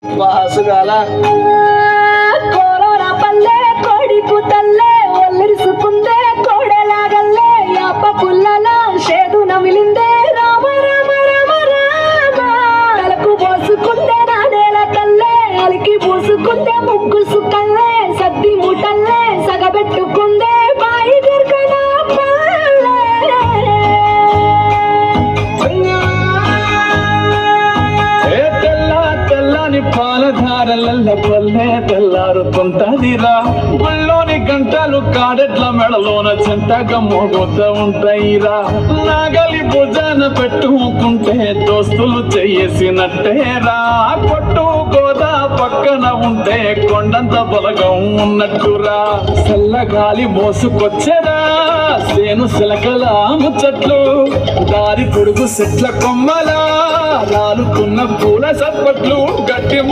బాసుగాల corona పల్లె కోడికు తల్లే ఒల్లరిసుకుందే కోడెలాగల్లే యాప పుల్లల షేదు నమిలిందే రామ రామ రామ రామ తలకు పోసుకుందే నానేల తల్లే అలికి పూసుకుందే ముగ్గు సుకల్లే సద్ది మూటల్లే సగబెట్టుకుందే బాయి దిర్కన పాలధారల పల్లె తెల్లారుతుంటదిరా గుళ్ళోని గంటలు కాడెట్ల మెడలోన చెంతగా మోగుతూ ఉంటాయిరా నాగలి భుజాన పెట్టుకుంటే దోస్తులు చేసినట్టేరా కొట్టు గోదా పక్కన ఉంటే కొండంత బలగం ఉన్నట్టురా చల్లగాలి మోసుకొచ్చరా సేను సిలకల ముచ్చట్లు దారి పొడుగు చెట్ల కొమ్మలా రాలుకున్న పూల సప్పట్లు గట్టి